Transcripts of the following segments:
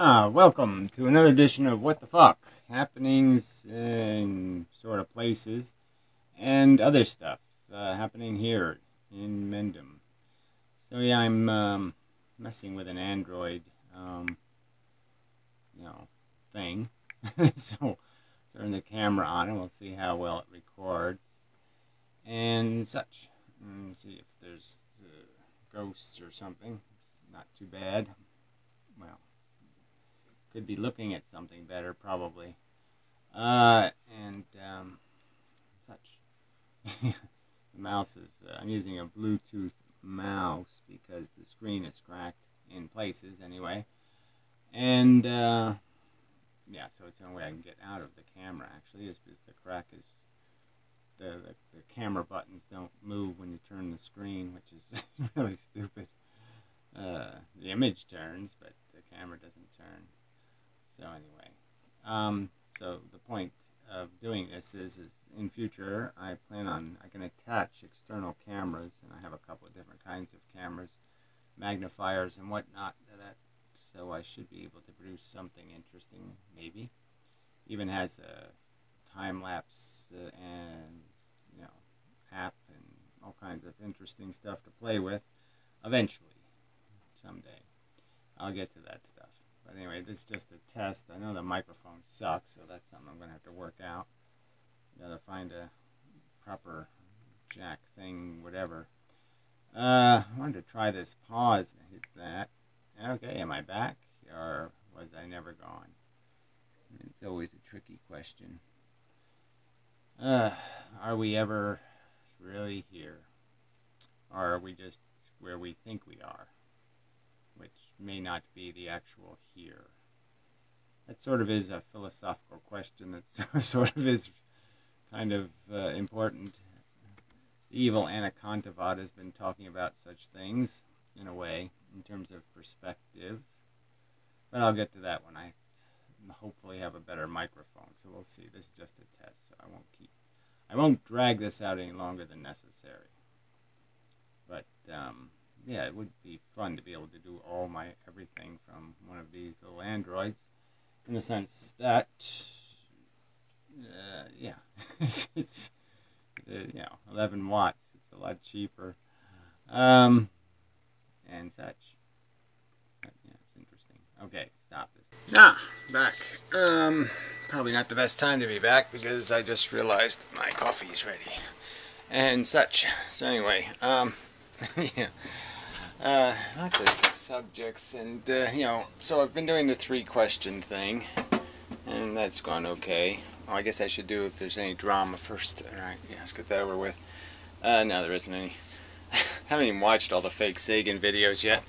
Welcome to another edition of What the Fuck? Happenings in sort of places and other stuff happening here in Mendham. So yeah, I'm messing with an Android, you know, thing. So turn the camera on and we'll see how well it records and such. And see if there's ghosts or something. It's not too bad. Well, could be looking at something better probably. And such. The mouse is, I'm using a Bluetooth mouse because the screen is cracked in places anyway. And, yeah, so it's the only way I can get out of the camera actually is because the crack is, the camera buttons don't move when you turn the screen, which is really stupid. The image turns, but the camera doesn't turn. So anyway, so the point of doing this is in future I can attach external cameras, and I have a couple of different kinds of cameras, magnifiers and whatnot to that, so I should be able to produce something interesting, maybe. Even has a time-lapse and, you know, app and all kinds of interesting stuff to play with eventually, someday. I'll get to that stuff. But anyway, this is just a test. I know the microphone sucks, so that's something I'm going to have to work out. Got to find a proper jack thing, whatever. I wanted to try this pause. Hit that. Okay, am I back? Or was I never gone? It's always a tricky question. Are we ever really here? Or are we just where we think we are? Which may not be the actual here. That sort of is a philosophical question that sort of is kind of important. The evil Anacontavat has been talking about such things, in a way, in terms of perspective. But I'll get to that when I hopefully have a better microphone. So we'll see. This is just a test, so I won't drag this out any longer than necessary. But yeah, it would be fun to be able to do everything from one of these little androids, in the sense that, yeah, it's 11 watts. It's a lot cheaper, and such. But, yeah, it's interesting. Okay, stop this. Back. Probably not the best time to be back because I just realized my coffee's ready, and such. So anyway, yeah. Lots of subjects, and so I've been doing the 3-question thing, and that's gone okay. Well, I guess I should do if there's any drama first. Alright, yeah, let's get that over with. No, there isn't any. Haven't even watched all the fake Sagan videos yet.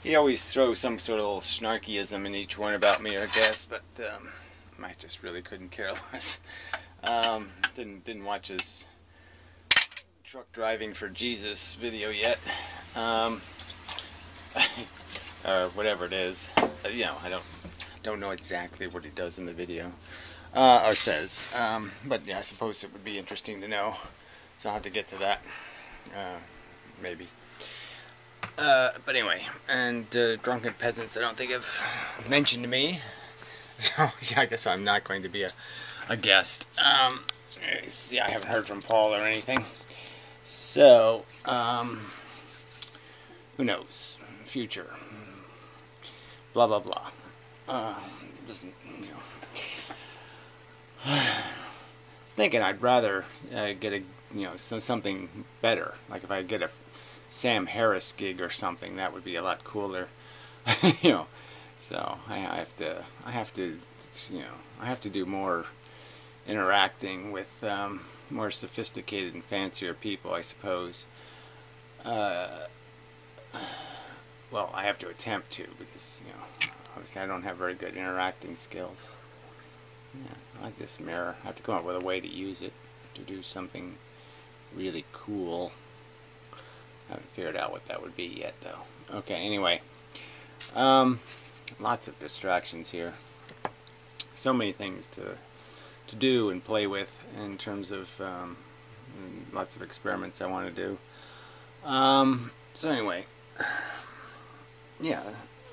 He always throws some sort of little snarkyism in each one about me, I guess, but I just really couldn't care less. Didn't watch his truck driving for Jesus video yet. Or whatever it is. I don't know exactly what he does in the video, or says. But yeah, I suppose it would be interesting to know. So I'll have to get to that, maybe. But anyway, and drunken peasants I don't think have mentioned to me. So yeah, I guess I'm not going to be a guest. Yeah, I haven't heard from Paul or anything. So, who knows? Future. Blah, blah, blah. Doesn't, I was thinking I'd rather get something better. Like if I get a Sam Harris gig or something, that would be a lot cooler. So I have to do more interacting with more sophisticated and fancier people, I suppose. Well, I have to attempt to, because obviously I don't have very good interacting skills. Yeah, I like this mirror. I have to come up with a way to use it to do something really cool. I haven't figured out what that would be yet, though. Okay, anyway. Lots of distractions here. So many things to do and play with in terms of lots of experiments I want to do. So anyway, yeah,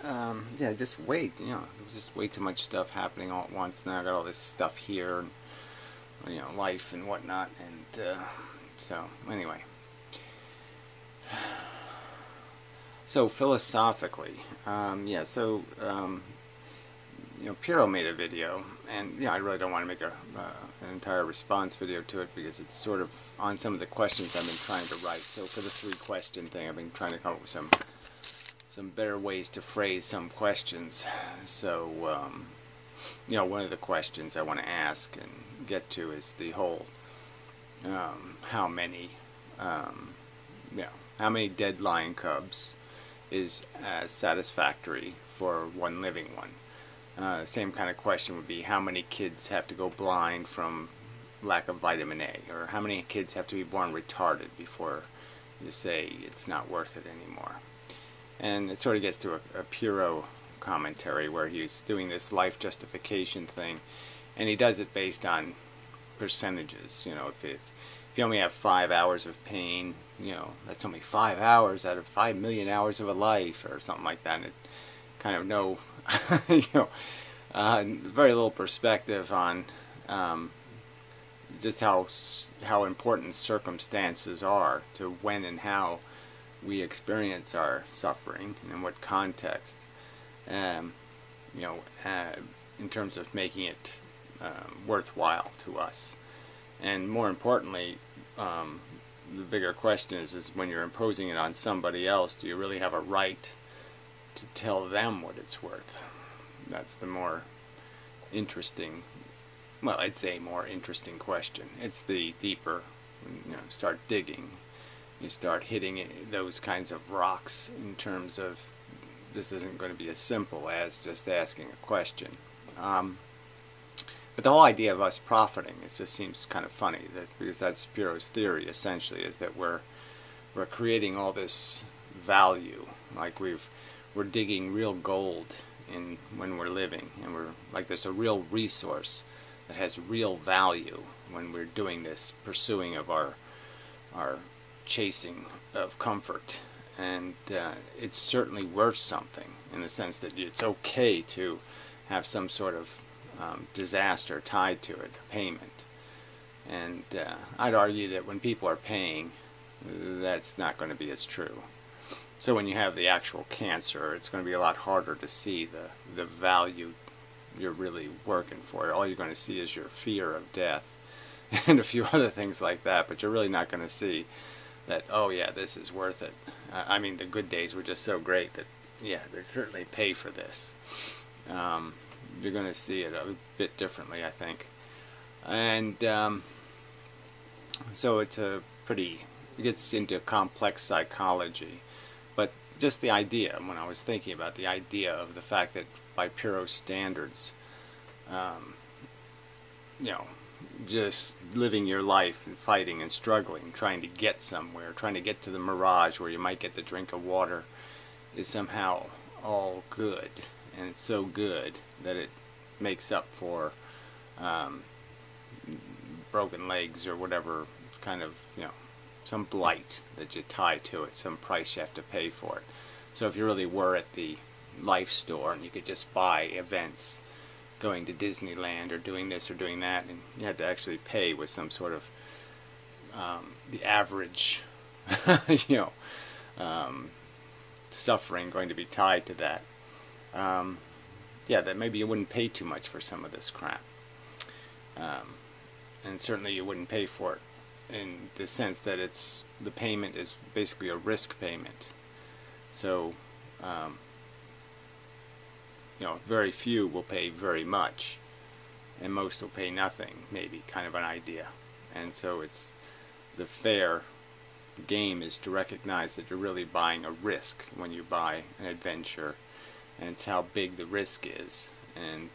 yeah, just wait. You know, there's just way too much stuff happening all at once. Now I got all this stuff here, and you know, life and whatnot, and so anyway. So philosophically, yeah. So you know, Piero made a video, and yeah, I really don't want to make an entire response video to it because it's sort of on some of the questions I've been trying to write. So for the 3-question thing, I've been trying to come up with some better ways to phrase some questions. So you know, one of the questions I want to ask and get to is the whole how many you know, how many dead lion cubs is satisfactory for one living one. Same kind of question would be how many kids have to go blind from lack of vitamin A, or how many kids have to be born retarded before you say it's not worth it anymore. And it sort of gets to a Piero commentary where he's doing this life justification thing, and he does it based on percentages. You know, if you only have 5 hours of pain, you know, that's only 5 hours out of 5 million hours of a life, or something like that. And it kind of no, you know, very little perspective on just how important circumstances are to when and how we experience our suffering and in what context. You know, in terms of making it worthwhile to us. And more importantly, the bigger question is when you're imposing it on somebody else, do you really have a right to tell them what it's worth? That's the more interesting, well, I'd say more interesting question. It's the deeper, you know, start digging, you start hitting those kinds of rocks in terms of this isn't going to be as simple as just asking a question. But the whole idea of us profiting, it just seems kind of funny, because that's Piero's theory essentially, is that we're creating all this value, like we're digging real gold in when we're living, and we're like there's a real resource that has real value when we're doing this pursuing of our chasing of comfort. And it's certainly worth something in the sense that it's okay to have some sort of disaster tied to it, a payment. And I'd argue that when people are paying, that's not going to be as true. So when you have the actual cancer, it's going to be a lot harder to see the value you're really working for. All you're going to see is your fear of death and a few other things like that, but you're really not going to see that, oh yeah, this is worth it. I mean, the good days were just so great that, yeah, they certainly pay for this. You're going to see it a bit differently, I think. And so it's it gets into complex psychology. But just the idea, when I was thinking about the idea of the fact that by Piero's standards, you know, just living your life and fighting and struggling, trying to get somewhere, trying to get to the mirage where you might get the drink of water, is somehow all good. And it's so good that it makes up for broken legs or whatever kind of, you know, some blight that you tie to it, some price you have to pay for it. So if you really were at the life store and you could just buy events, going to Disneyland or doing this or doing that, and you had to actually pay with some sort of the average you know, suffering going to be tied to that. Yeah, that maybe you wouldn't pay too much for some of this crap. And certainly you wouldn't pay for it in the sense that the payment is basically a risk payment. So, you know, very few will pay very much, and most will pay nothing, maybe, kind of an idea. And so it's the fair game is to recognize that you're really buying a risk when you buy an adventure, and it's how big the risk is. And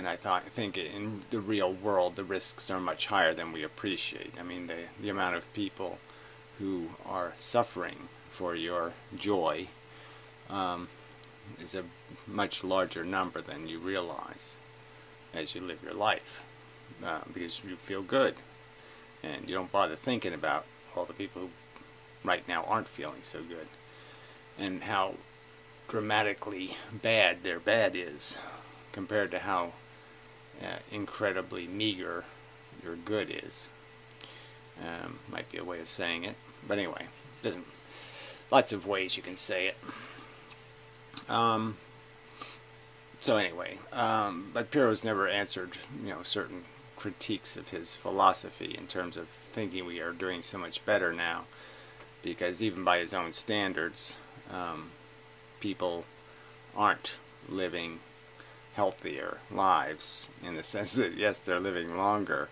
I think in the real world the risks are much higher than we appreciate. I mean, the amount of people who are suffering for your joy is a much larger number than you realize as you live your life, because you feel good and you don't bother thinking about all the people who right now aren't feeling so good. and how dramatically bad their bad is compared to how incredibly meager your good is. Might be a way of saying it, but anyway, doesn't. Lots of ways you can say it. So anyway, but Pirro's never answered, certain critiques of his philosophy in terms of thinking we are doing so much better now, because even by his own standards, people aren't living healthier lives, in the sense that yes, they're living longer,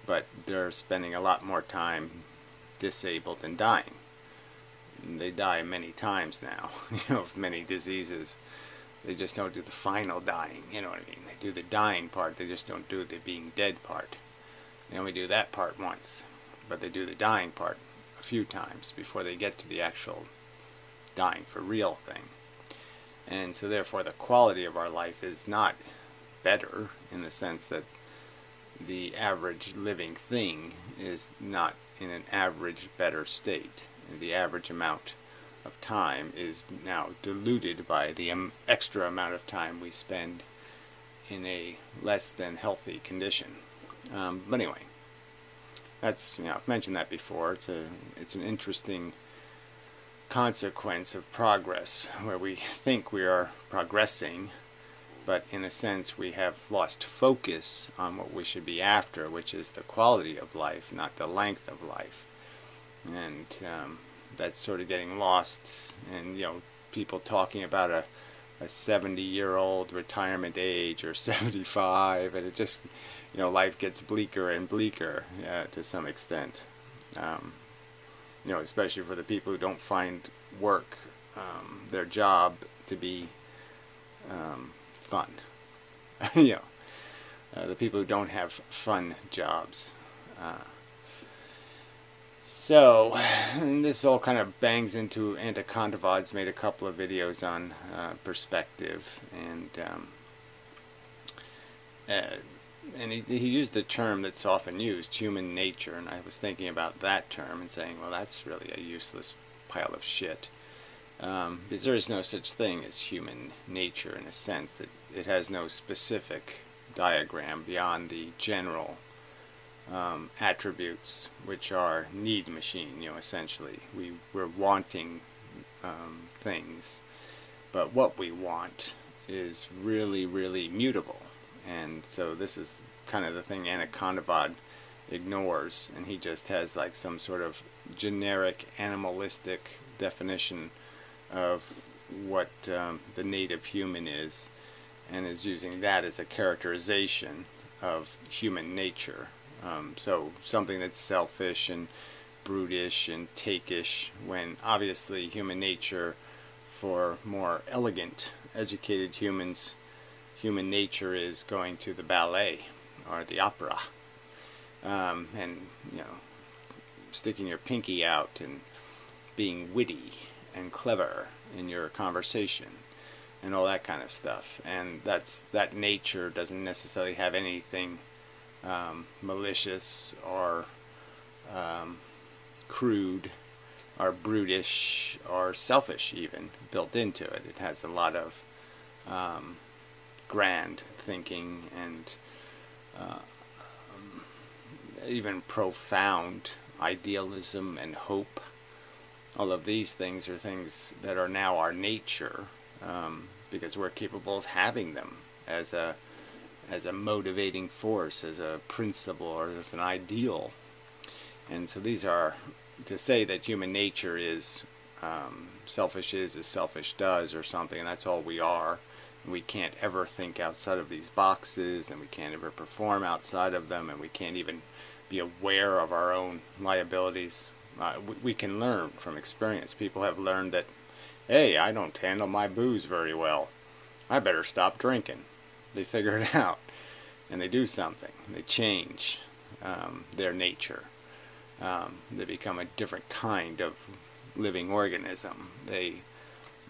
but they're spending a lot more time disabled and dying. They die many times now, of many diseases. They just don't do the final dying, you know what I mean? They do the dying part, they just don't do the being dead part. They only do that part once, but they do the dying part a few times before they get to the actual dying for real thing. And so therefore the quality of our life is not better, in the sense that the average living thing is not in an average better state. The average amount of time is now diluted by the extra amount of time we spend in a less than healthy condition. But anyway, that's, I've mentioned that before. It's an interesting consequence of progress, where we think we are progressing, but in a sense we have lost focus on what we should be after, which is the quality of life, not the length of life. And that's sort of getting lost, and people talking about a 70-year-old retirement age, or 75, and it just, life gets bleaker and bleaker to some extent. Especially for the people who don't find work, their job, to be fun. The people who don't have fun jobs. So, and this all kind of bangs into Anticondavod's made a couple of videos on perspective, and he used the term that's often used, human nature, and I was thinking about that term and saying, well, that's really a useless pile of shit, because there is no such thing as human nature, in a sense that it has no specific diagram beyond the general attributes, which are need machine, essentially. We're wanting things, but what we want is really, really mutable. And so this is kind of the thing Anticondavad ignores, and he just has like some sort of generic animalistic definition of what the native human is, and is using that as a characterization of human nature. So something that's selfish and brutish and takish, when obviously human nature, for more elegant, educated humans, human nature is going to the ballet or the opera, and sticking your pinky out and being witty and clever in your conversation and all that kind of stuff. And that nature doesn't necessarily have anything malicious or crude or brutish or selfish even built into it. It has a lot of grand thinking and even profound idealism and hope. All of these things are things that are now our nature, because we're capable of having them as a motivating force, as a principle, or as an ideal. And so these are, to say that human nature is selfish is as selfish does, or something, and that's all we are, and we can't ever think outside of these boxes, and we can't ever perform outside of them, and we can't even be aware of our own liabilities. We can learn from experience. People have learned that, hey, I don't handle my booze very well, I better stop drinking. They figure it out, and they do something. They change their nature. They become a different kind of living organism. They,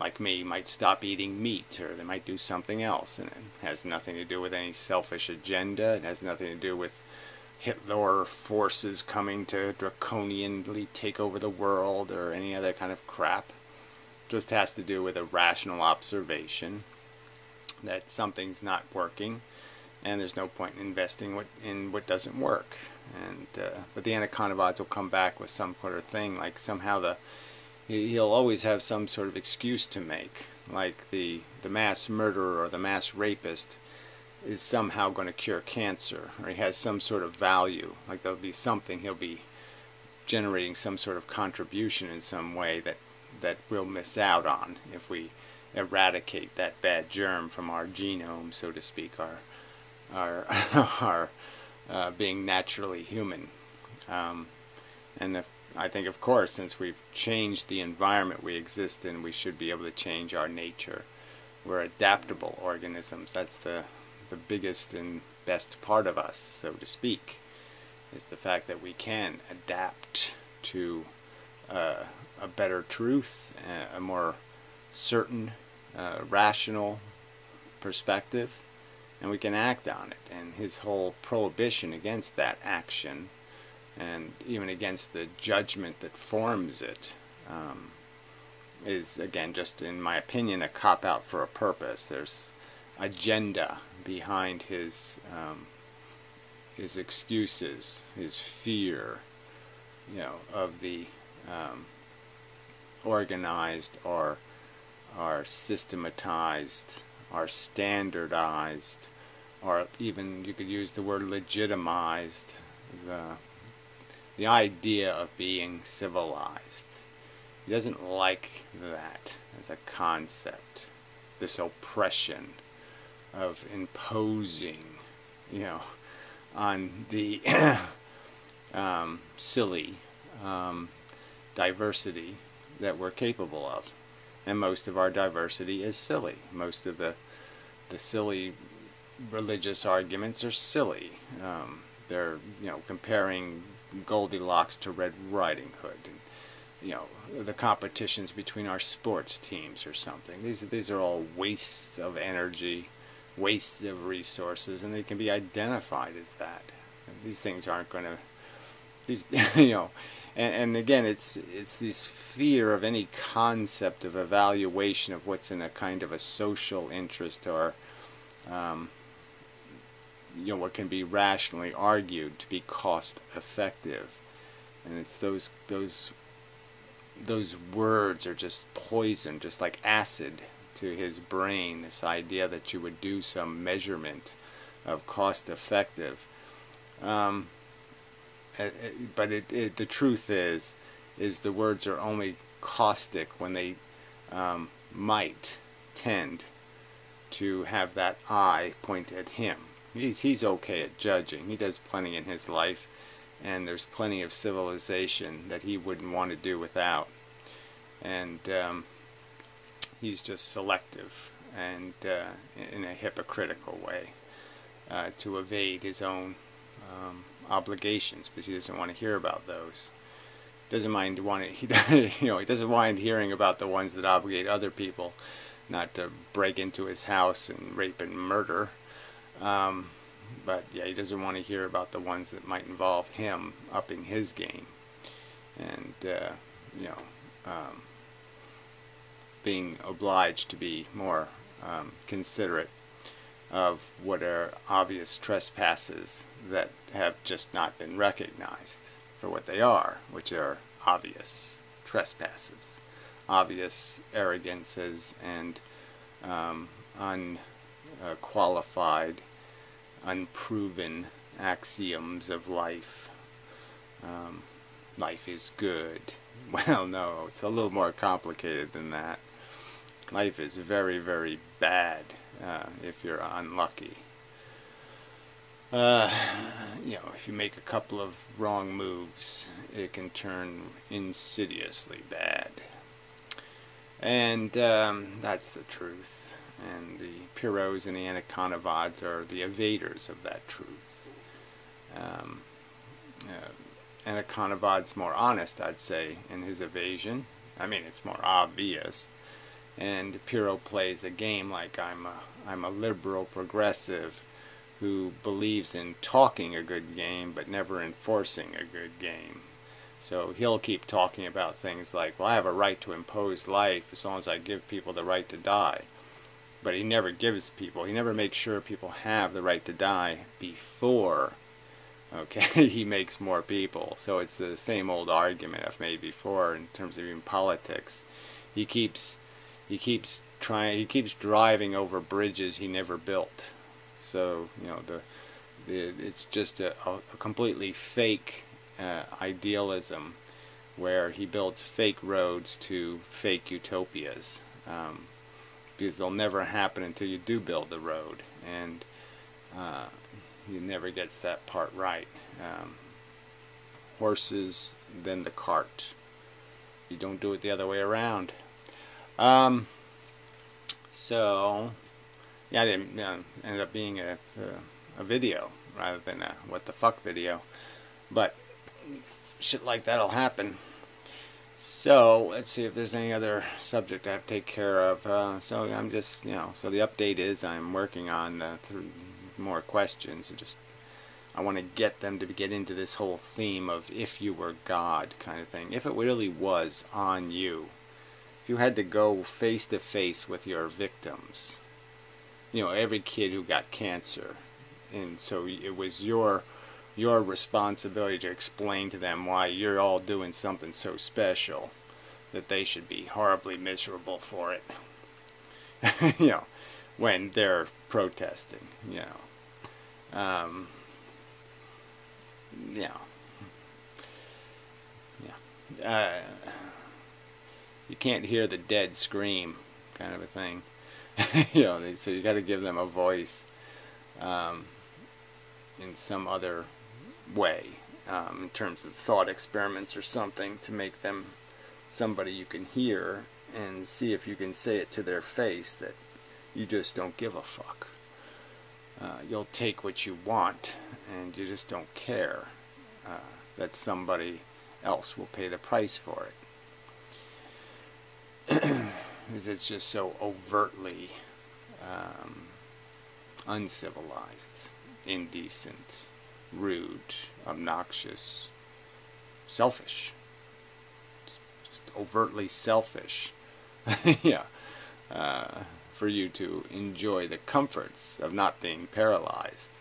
like me, might stop eating meat, or they might do something else, and it has nothing to do with any selfish agenda. It has nothing to do with Hitler forces coming to draconianly take over the world or any other kind of crap. just has to do with a rational observation that something's not working, and there's no point in investing in what doesn't work. And but the anaconda will come back with some sort of thing, like somehow he'll always have some sort of excuse to make, like the mass murderer or the mass rapist is somehow going to cure cancer, or he has some sort of value, like there'll be something, he'll be generating some sort of contribution in some way that we'll miss out on if we eradicate that bad germ from our genome, so to speak, our being naturally human. And I think, of course, since we've changed the environment we exist in, we should be able to change our nature. We're adaptable organisms. That's the biggest and best part of us, so to speak, is the fact that we can adapt to a better truth, a more certain, rational perspective, and we can act on it. And his whole prohibition against that action, and even against the judgment that forms it, is, again, just in my opinion, a cop-out for a purpose. There's agenda behind his excuses, his fear, of the organized or systematized or standardized, or even you could use the word legitimized, the idea of being civilized. He doesn't like that as a concept, this oppression of imposing, on the silly diversity that we're capable of. And most of our diversity is silly. Most of the silly religious arguments are silly. They're, comparing Goldilocks to Red Riding Hood, and the competitions between our sports teams or something. These are all wastes of energy, wastes of resources, and they can be identified as that. And these things aren't going to, and again, it's this fear of any concept of evaluation of what's in a kind of a social interest, or what can be rationally argued to be cost effective. And it's those words are just poison, just like acid to his brain, this idea that you would do some measurement of cost effective. But the truth is the words are only caustic when they might tend to have that eye pointed at him. He's okay at judging. He does plenty in his life, and there's plenty of civilization that he wouldn't want to do without. And he's just selective, and in a hypocritical way, to evade his own obligations, because he doesn't want to hear about those. He doesn't mind he doesn't mind hearing about the ones that obligate other people not to break into his house and rape and murder. But yeah, he doesn't want to hear about the ones that might involve him upping his game, and being obliged to be more considerate of what are obvious trespasses that have just not been recognized for what they are, which are obvious trespasses, obvious arrogances, and unqualified, unproven axioms of life. Life is good. Well, no, it's a little more complicated than that. Life is very, very bad if you're unlucky. If you make a couple of wrong moves, it can turn insidiously bad. And that's the truth. And the Pirots and the Anaconda are the evaders of that truth. Anaconda's more honest, I'd say, in his evasion. I mean, it's more obvious. And Pirot plays a game like I'm a liberal progressive who believes in talking a good game but never enforcing a good game. So he'll keep talking about things like, well, I have a right to impose life as long as I give people the right to die. But he never gives people, he never makes sure people have the right to die before, okay, he makes more people. So it's the same old argument I've made before in terms of even politics. He keeps driving over bridges he never built. So, you know, it's just a completely fake idealism where he builds fake roads to fake utopias, because they'll never happen until you do build the road, and he never gets that part right. Horses, then the cart. You don't do it the other way around. So, yeah, I didn't ended up being a video rather than a what the fuck video, but shit like that'll happen. So let's see if there's any other subject I have to take care of. So I'm just, so the update is I'm working on more questions. I want to get them to get into this whole theme of if you were God kind of thing. If it really was on you, if you had to go face to face with your victims, every kid who got cancer, and so it was your responsibility to explain to them why you're all doing something so special that they should be horribly miserable for it. When they're protesting, you can't hear the dead scream, kind of a thing. So you got to give them a voice in some other way, in terms of thought experiments or something, to make them somebody you can hear and see if you can say it to their face that you just don't give a fuck. You'll take what you want and you just don't care that somebody else will pay the price for it. Because it's just so overtly uncivilized, indecent, rude, obnoxious, selfish. Just overtly selfish. For you to enjoy the comforts of not being paralyzed,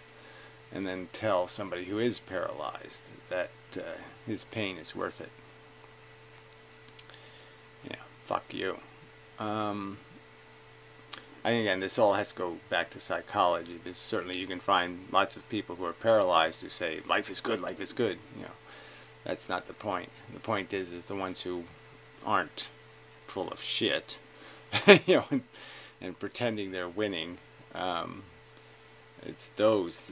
and then tell somebody who is paralyzed that his pain is worth it. Fuck you. I think, again, this all has to go back to psychology, because certainly you can find lots of people who are paralyzed who say, life is good, life is good. That's not the point. The point is the ones who aren't full of shit, and pretending they're winning, it's those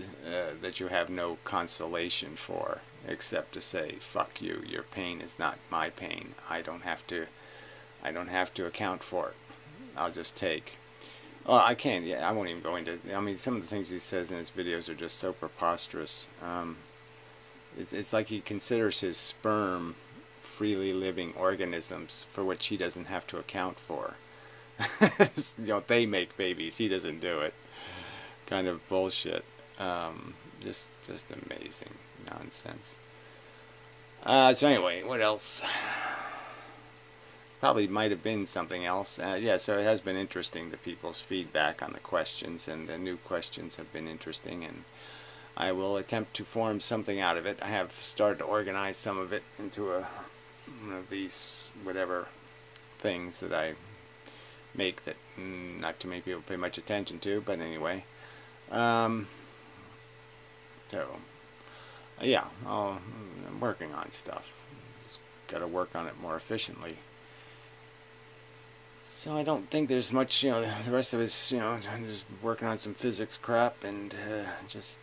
that you have no consolation for, except to say, fuck you, your pain is not my pain. I don't have to account for it. I'll just take. Well, I can't. I won't even go into. I mean, some of the things he says in his videos are just so preposterous. It's like he considers his sperm freely living organisms for which he doesn't have to account for. They make babies. He doesn't do it. Kind of bullshit. Just amazing nonsense. So anyway, what else? Probably might have been something else. So it has been interesting, the people's feedback on the questions, and the new questions have been interesting, and I will attempt to form something out of it. I have started to organize some of it into one of these whatever things that I make that not too many people pay much attention to, but anyway. I'm working on stuff. Just got to work on it more efficiently. So I don't think there's much, the rest of it's, just working on some physics crap and just,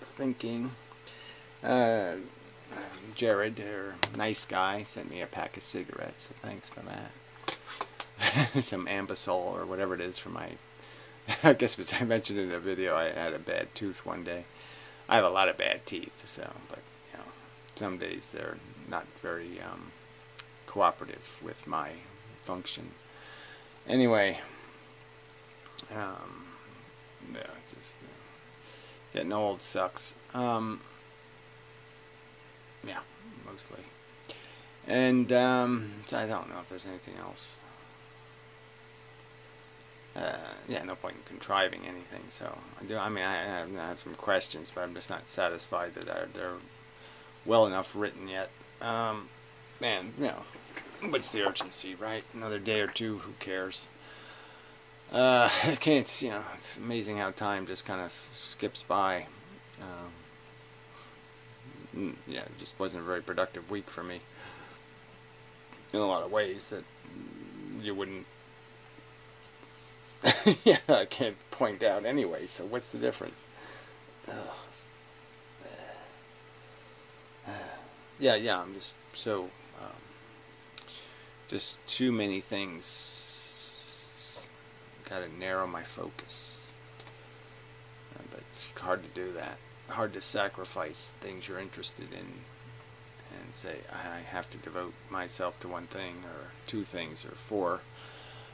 thinking. Jared, or nice guy, sent me a pack of cigarettes, so thanks for that. Some Ambisol or whatever it is for my, I guess as I mentioned in a video, I had a bad tooth one day. I have a lot of bad teeth, so, but, some days they're not very, cooperative with my function. Anyway, just getting old sucks. Yeah, mostly. And so I don't know if there's anything else. Yeah, no point in contriving anything. So I do. I mean, I have some questions, but I'm just not satisfied that they're well enough written yet. Man, you know, what's the urgency, right? Another day or two, who cares? I can't. You know, it's amazing how time just kind of skips by. Yeah, it just wasn't a very productive week for me in a lot of ways that you wouldn't. Yeah, I can't point out anyway. So what's the difference? Yeah. I'm just so just too many things. Got to narrow my focus, but it's hard to do that. Hard to sacrifice things you're interested in and say I have to devote myself to one thing or two things or four.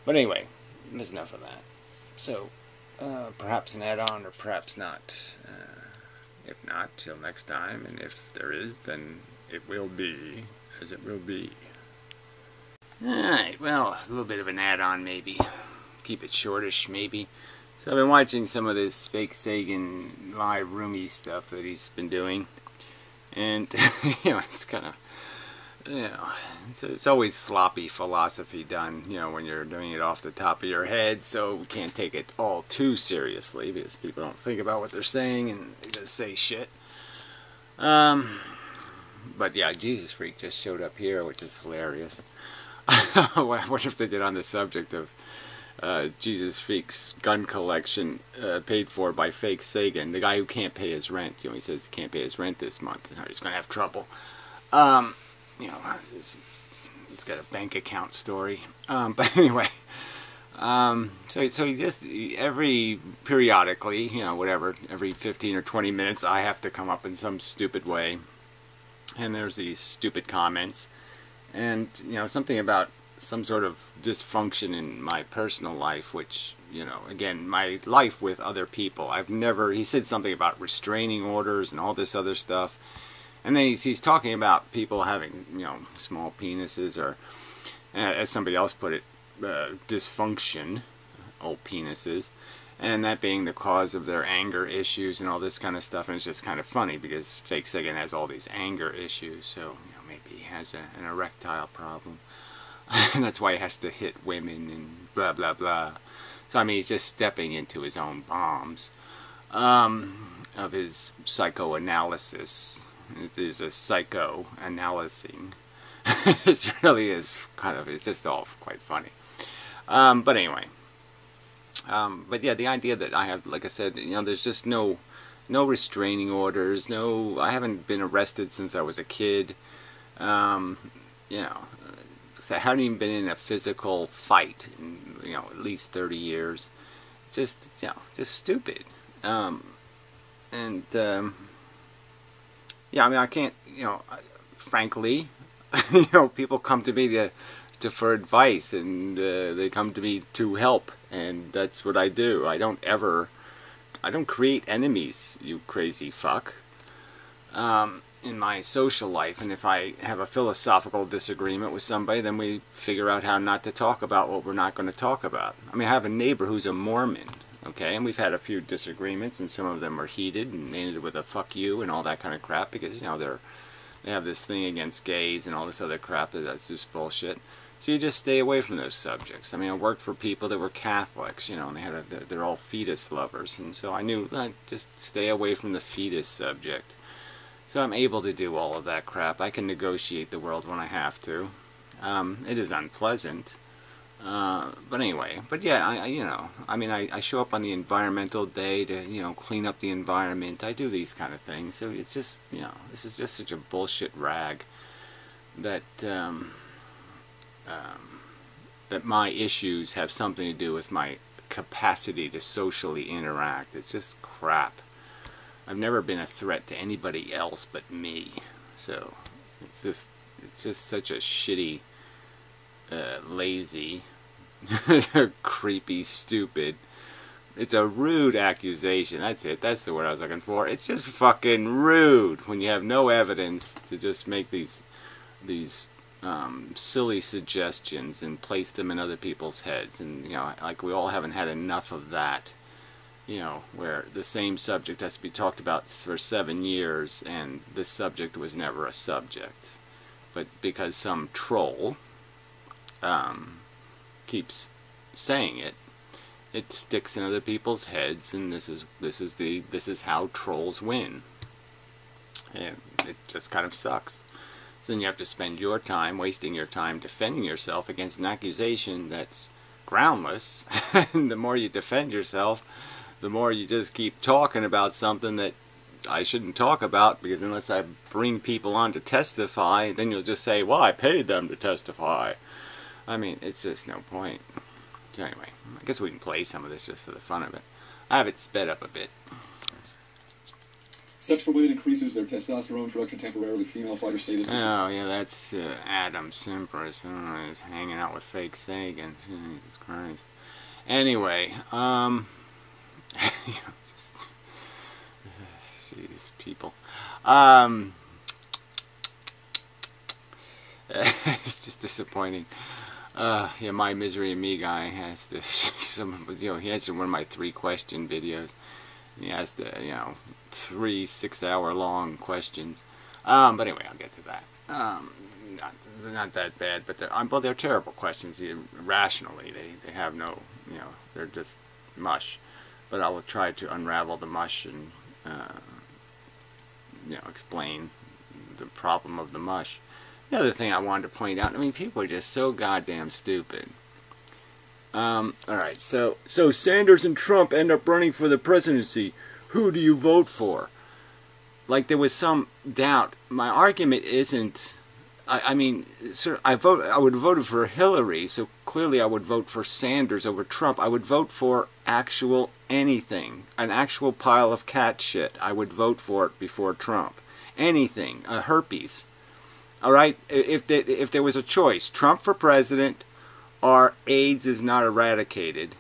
But anyway, there's enough of that. So perhaps an add-on or perhaps not. If not, till next time, and if there is, then it will be as it will be. Alright, well, a little bit of an add-on maybe. Keep it shortish maybe. So I've been watching some of this fake Sagan live roomy stuff that he's been doing. And, you know, it's kind of, you know, it's always sloppy philosophy done, you know, when you're doing it off the top of your head. So we can't take it all too seriously because people don't think about what they're saying and they just say shit. But yeah, Jesus Freak just showed up here, which is hilarious. I wonder if they get on the subject of Jesus Freak's gun collection paid for by fake Sagan, the guy who can't pay his rent. You know, he says he can't pay his rent this month, or he's going to have trouble. You know, he's got a bank account story. But anyway, so he just every periodically, you know, whatever, every 15 or 20 minutes, I have to come up in some stupid way, and there's these stupid comments, and you know, something about some sort of dysfunction in my personal life, which, you know, again, my life with other people, I've never, he said something about restraining orders and all this other stuff, and then he's talking about people having, you know, small penises, or as somebody else put it, dysfunction, old penises, and that being the cause of their anger issues and all this kind of stuff. And it's just kind of funny because fake Sagan has all these anger issues, so, you know, maybe he has an erectile problem. And that's why he has to hit women and blah blah blah. So I mean, he's just stepping into his own bombs of his psychoanalysis. It is a psychoanalysing. It really is kind of, it's just all quite funny. But anyway, but yeah, the idea that I have, like I said, you know, there's just no restraining orders. No, I haven't been arrested since I was a kid. You know. So I haven't even been in a physical fight in, you know, at least 30 years. Just, you know, just stupid. Yeah, I mean, I can't, you know, frankly, you know, people come to me to for advice, and they come to me to help, and that's what I do. I don't create enemies, you crazy fuck. In my social life, and if I have a philosophical disagreement with somebody, then we figure out how not to talk about what we're not going to talk about. I mean, I have a neighbor who's a Mormon, okay, and we've had a few disagreements, and some of them are heated and ended with a fuck you and all that kind of crap, because, you know, they have this thing against gays and all this other crap that's just bullshit. So you just stay away from those subjects. I mean, I worked for people that were Catholics, you know, and they're all fetus lovers, and so I knew, just stay away from the fetus subject. So I'm able to do all of that crap. I can negotiate the world when I have to. It is unpleasant. But anyway, but yeah, you know, I mean, I show up on the environmental day to, you know, clean up the environment. I do these kind of things. So it's just, you know, this is just such a bullshit rag that, that my issues have something to do with my capacity to socially interact. It's just crap. I've never been a threat to anybody else but me, so it's just such a shitty, lazy, creepy, stupid It's a rude accusation. That's it. That's the word I was looking for. It's just fucking rude when you have no evidence to just make these silly suggestions and place them in other people's heads. And, you know, like we all haven't had enough of that. You know, where the same subject has to be talked about for 7 years and this subject was never a subject. But because some troll keeps saying it, it sticks in other people's heads, and this is how trolls win. And it just kind of sucks. So then you have to spend your time wasting your time defending yourself against an accusation that's groundless. And the more you defend yourself, the more you just keep talking about something that I shouldn't talk about, because unless I bring people on to testify, then you'll just say, well, I paid them to testify. I mean, it's just no point. So anyway, I guess we can play some of this just for the fun of it. I have it sped up a bit. Sex for women increases their testosterone production temporarily. Female fighters say this is... Oh, yeah, that's Adam Simpris. Oh, he's hanging out with fake Sagan. Jesus Christ. Anyway, jeez, people. It's just disappointing. Yeah, my Misery and Me guy has to, he answered one of my 3-question videos. He has to, 3 6-hour-long questions. But anyway, I'll get to that. Not that bad, but they're terrible questions. Rationally, they have no, they're just mush. But I will try to unravel the mush and, explain the problem of the mush. The other thing I wanted to point out, I mean, people are just so goddamn stupid. Alright, so Sanders and Trump end up running for the presidency. Who do you vote for? Like there was some doubt. My argument isn't, I mean, I would have voted for Hillary, so clearly I would vote for Sanders over Trump. I would vote for actual anything, an actual pile of cat shit. I would vote for it before Trump. Anything, herpes. All right, if there was a choice, Trump for president or AIDS is not eradicated.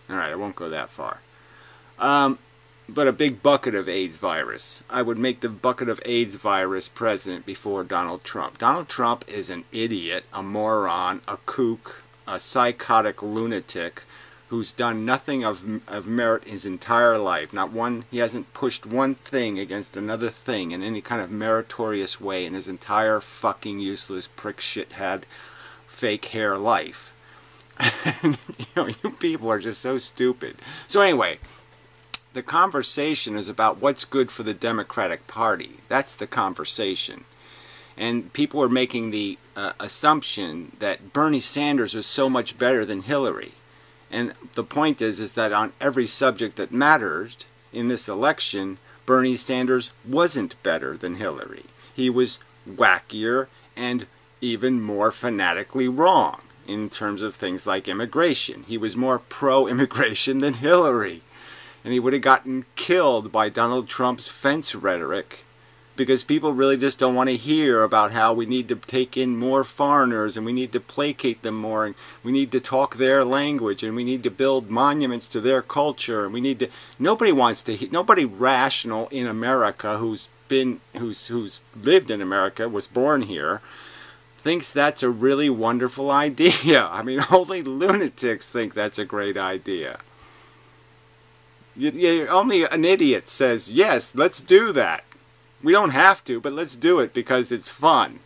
All right, I won't go that far. But a big bucket of AIDS virus. I would make the bucket of AIDS virus president before Donald Trump. Donald Trump is an idiot, a moron, a kook, a psychotic lunatic who's done nothing of merit his entire life. Not one, he hasn't pushed one thing against another thing in any kind of meritorious way in his entire fucking useless prick shithead fake hair life. And, you people are just so stupid. So anyway, the conversation is about what's good for the Democratic Party. That's the conversation. And people are making the assumption that Bernie Sanders was so much better than Hillary. And the point is that on every subject that matters in this election, Bernie Sanders wasn't better than Hillary. He was wackier and even more fanatically wrong in terms of things like immigration. He was more pro-immigration than Hillary. And he would have gotten killed by Donald Trump's fence rhetoric, because people really just don't want to hear about how we need to take in more foreigners and we need to placate them more and we need to talk their language and we need to build monuments to their culture and we need to... Nobody wants to hear... Nobody rational in America who's lived in America, was born here, thinks that's a really wonderful idea. I mean, only lunatics think that's a great idea. Only an idiot says, yes, let's do that. We don't have to, but let's do it because it's fun.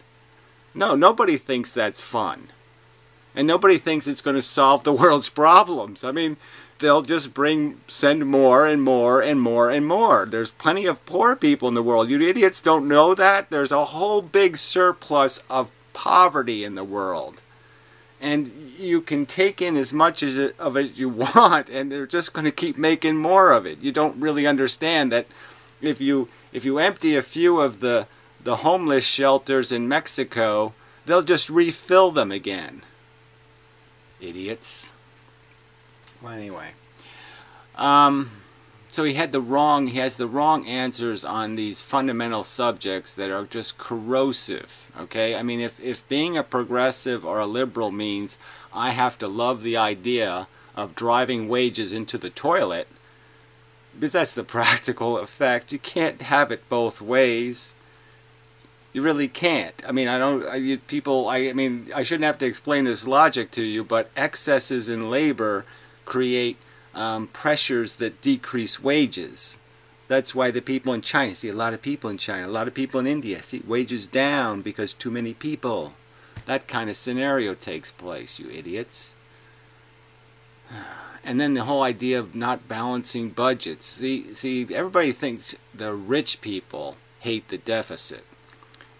No, nobody thinks that's fun. And nobody thinks it's going to solve the world's problems. I mean, they'll just send more and more and more and more. There's plenty of poor people in the world. You idiots don't know that? There's a whole big surplus of poverty in the world. And you can take in as much of it as you want, and they're just going to keep making more of it. You don't really understand that if you empty a few of the homeless shelters in Mexico, they'll just refill them again. Idiots. Well, anyway. So he has the wrong answers on these fundamental subjects that are just corrosive. Okay? I mean, if being a progressive or a liberal means I have to love the idea of driving wages into the toilet, because that's the practical effect. You can't have it both ways. You really can't. I mean, I shouldn't have to explain this logic to you, but excesses in labor create pressures that decrease wages. That's why the people in China, see a lot of people in China, a lot of people in India, see wages down because too many people. That kind of scenario takes place, you idiots. And then the whole idea of not balancing budgets. See, everybody thinks the rich people hate the deficit.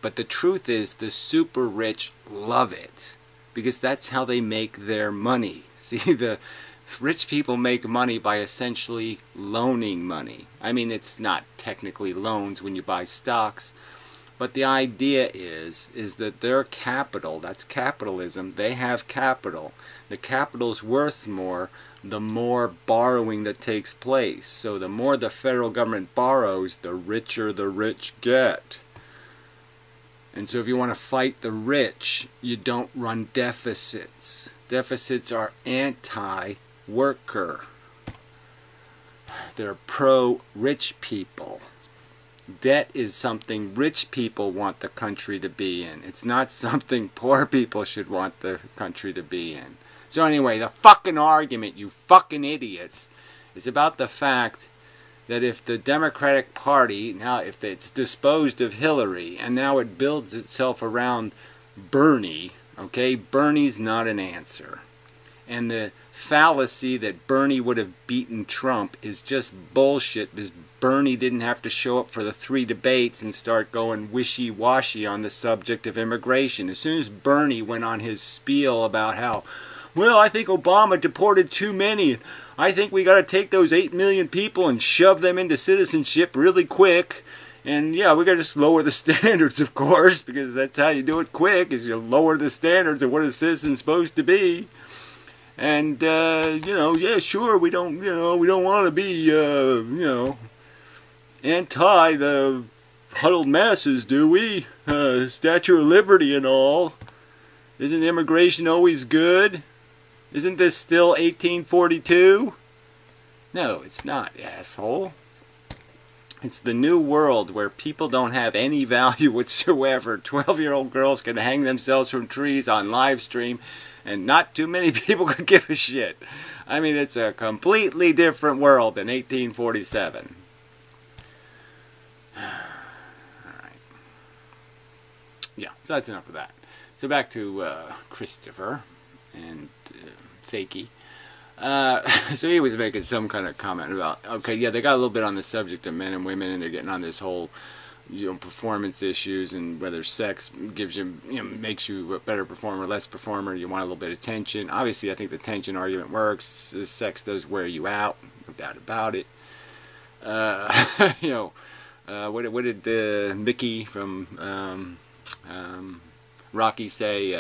But the truth is the super rich love it, because that's how they make their money. See, the rich people make money by essentially loaning money. I mean, it's not technically loans when you buy stocks, but the idea is that their capital, that's capitalism, they have capital. The capital's worth more the more borrowing that takes place. So the more the federal government borrows, the richer the rich get. And so if you want to fight the rich, you don't run deficits. Deficits are anti-worker. They're pro-rich people. Debt is something rich people want the country to be in. It's not something poor people should want the country to be in. So anyway, the fucking argument, you fucking idiots, is about the fact that if the Democratic Party, now if it's disposed of Hillary, and now it builds itself around Bernie, okay, Bernie's not an answer. And the fallacy that Bernie would have beaten Trump is just bullshit, because Bernie didn't have to show up for the 3 debates and start going wishy-washy on the subject of immigration. As soon as Bernie went on his spiel about how, well, I think Obama deported too many, I think we got to take those 8 million people and shove them into citizenship really quick. And yeah, we got to just lower the standards, of course, because that's how you do it quick, is you lower the standards of what a citizen's supposed to be. And, yeah, sure, we don't want to be, anti the huddled masses, do we? Statue of Liberty and all. Isn't immigration always good? Isn't this still 1842? No, it's not, asshole. It's the new world where people don't have any value whatsoever. 12-year-old girls can hang themselves from trees on live stream, and not too many people could give a shit. I mean, it's a completely different world than 1847. Alright. Yeah, so that's enough of that. So back to Christopher and Fakey. So he was making some kind of comment about, okay, yeah, they got a little bit on the subject of men and women, and they're getting on this whole, performance issues, and whether sex gives you, makes you a better performer, less performer. You want a little bit of tension. Obviously, I think the tension argument works. Sex does wear you out, no doubt about it. What did Mickey from Rocky say?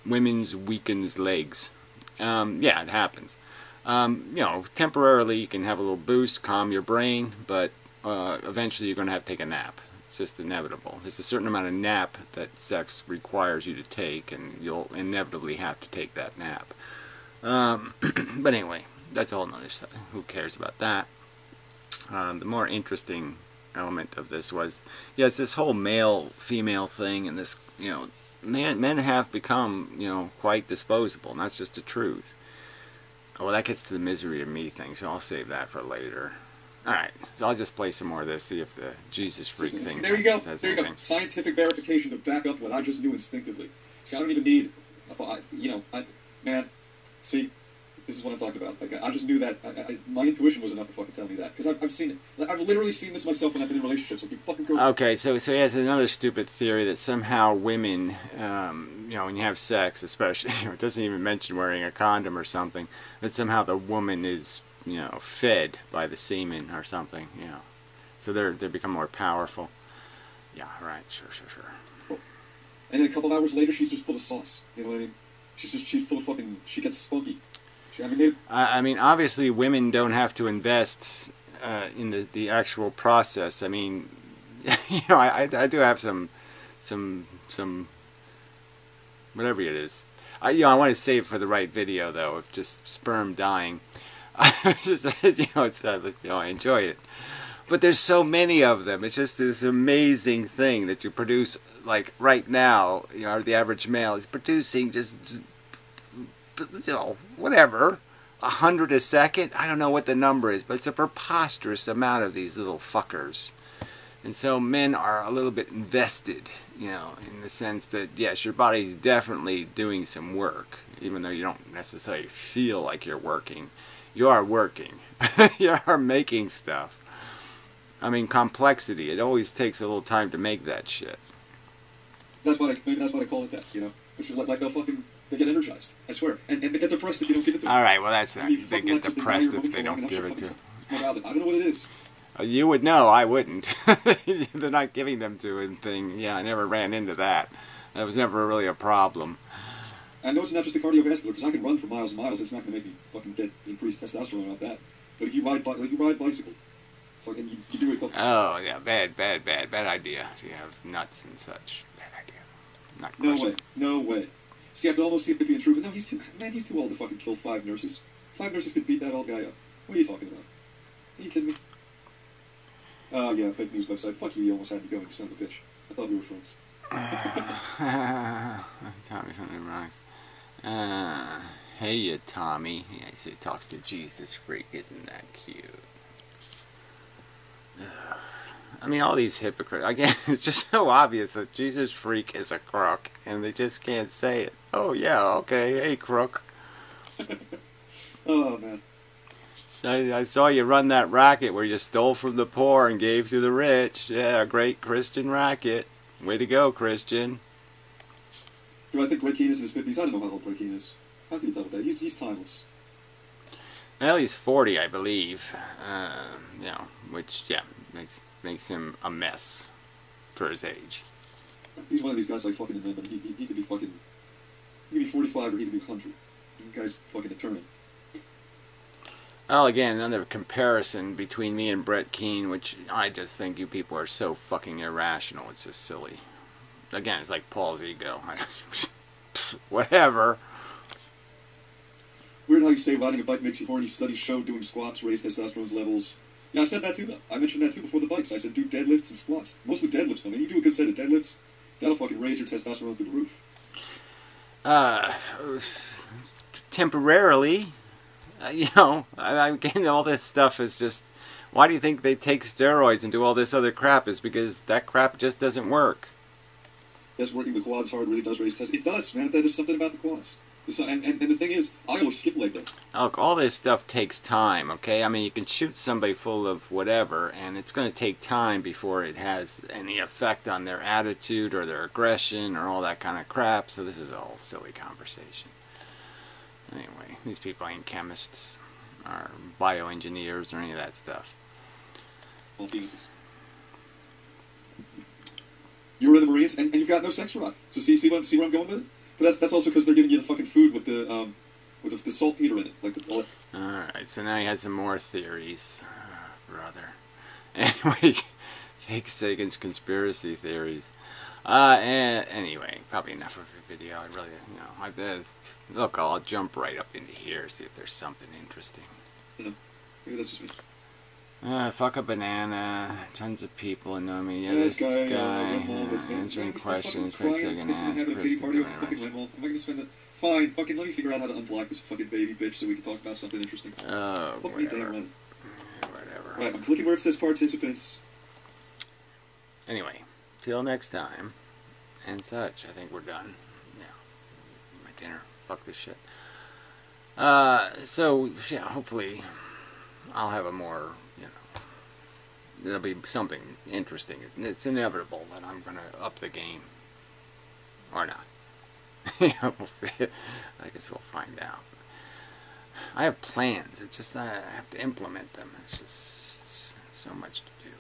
Women's weakens legs. Yeah, it happens. Temporarily you can have a little boost, calm your brain, but eventually you're going to have to take a nap. It's just inevitable. There's a certain amount of nap that sex requires you to take, and you'll inevitably have to take that nap. But anyway, that's a whole nother stuff. Who cares about that? The more interesting element of this was, yeah, it's this whole male-female thing, and this, men have become, quite disposable, and that's just the truth. Well, that gets to the misery of me thing, so I'll save that for later. Alright, so I'll just play some more of this, see if the Jesus freak thing there you go. says there you anything. Go. Scientific verification to back up what I just knew instinctively. See, I don't even need, man, see, this is what I'm talking about. Like, I just knew that. My intuition was enough to fucking tell me that. Because I've seen it. Like, I've literally seen this myself when I've been in relationships. Like, you fucking go. Okay, so he has another stupid theory that somehow women, when you have sex, especially, it doesn't even mention wearing a condom or something, that somehow the woman is, fed by the semen or something, So they become more powerful. Yeah, right, sure. And then a couple hours later, she's just full of sauce. You know what I mean? She's full of fucking, she gets spunky. I mean, obviously, women don't have to invest in the actual process. I mean, I do have some whatever it is. I want to save for the right video though, of just sperm dying. Just, I enjoy it. But there's so many of them. It's just this amazing thing that you produce. Like right now, the average male is producing just, whatever, 100 a second. I don't know what the number is, but it's a preposterous amount of these little fuckers. And so men are a little bit invested, in the sense that, yes, your body's definitely doing some work, even though you don't necessarily feel like you're working. You are working. You are making stuff. I mean, complexity. It always takes a little time to make that shit. Maybe that's why I call it that, Which is like they get energized, I swear. And they get depressed if you don't give it to them. All right, well, that's not. They get depressed if they don't give it to them. I don't know what it is. You would know, I wouldn't. They're not giving them to a thing. Yeah, I never ran into that. That was never really a problem. I know it's not just the cardiovascular, because I can run for miles and miles. It's not going to make me fucking get increased testosterone out that. But if you ride bicycle, fucking you do it. Oh yeah, bad idea. If you have nuts and such, bad idea. Not no way. See, I could almost see it being true, but no, he's too old to fucking kill 5 nurses. 5 nurses could beat that old guy up. What are you talking about? Are you kidding me? Yeah, fake news website. Fuck you, you almost had me going, you son of a bitch. I thought we were friends. Tommy from the Bronx. Hey, you Tommy. Yeah, he talks to Jesus Freak. Isn't that cute? I mean, all these hypocrites. Again, it's just so obvious that Jesus Freak is a crook, and they just can't say it. Oh, yeah, okay. Hey, crook. Oh, man. So I saw you run that racket where you stole from the poor and gave to the rich. Yeah, a great Christian racket. Way to go, Christian. Do I think Brett Keane is in his 50s? I don't know how old Brett Keane is. How can you tell with that? He's timeless. Well, he's 40, I believe. Which, yeah, makes him a mess for his age. He's one of these guys like fucking him, but he could be fucking... He could be 45 or he could be 100. The guy's fucking eternal. Well, again, another comparison between me and Brett Keane, which I just think you people are so fucking irrational. It's just silly. Again, it's like Paul's ego. Whatever. Weird how you say riding a bike makes you horny. Studies show doing squats raise testosterone levels. Yeah, I said that too, though. I mentioned that too before the bikes. I said do deadlifts and squats. Mostly deadlifts, though. I mean, you do a good set of deadlifts, that'll fucking raise your testosterone through the roof. Temporarily. Again, all this stuff is just... Why do you think they take steroids and do all this other crap? Is because that crap just doesn't work. Yes, working the quads hard really does raise testosterone. It does, man. There's something about the quads. And the thing is, I always skip leg day. Look, all this stuff takes time, okay? I mean, you can shoot somebody full of whatever, and it's going to take time before it has any effect on their attitude or their aggression or all that kind of crap, so this is all silly conversation. Anyway, these people ain't chemists or bioengineers or any of that stuff. Well, penises. You were in the Marines, and you've got no sex drive. So see where I'm going with it? But that's also because they're giving you the fucking food with the saltpeter in it, like the. All right, so now he has some more theories, brother. Anyway, fake Sagan's conspiracy theories. And anyway, probably enough of a video. I really, look, I'll jump right up into here, see if there's something interesting. Maybe that's just me. Fuck a banana, tons of people know me. Yeah, this guy answering questions, fake Sagan ass, Am I going to spend it? Fine, fucking let me figure out how to unblock this fucking baby bitch so we can talk about something interesting. Oh, fuck me damn right. Whatever. Right, I'm clicking where it says participants. Anyway, till next time, and such, I think we're done. Yeah, my dinner. Fuck this shit. So, yeah, hopefully I'll have a more, there'll be something interesting. It's inevitable that I'm going to up the game. Or not. I guess we'll find out. I have plans. It's just I have to implement them. It's just so much to do.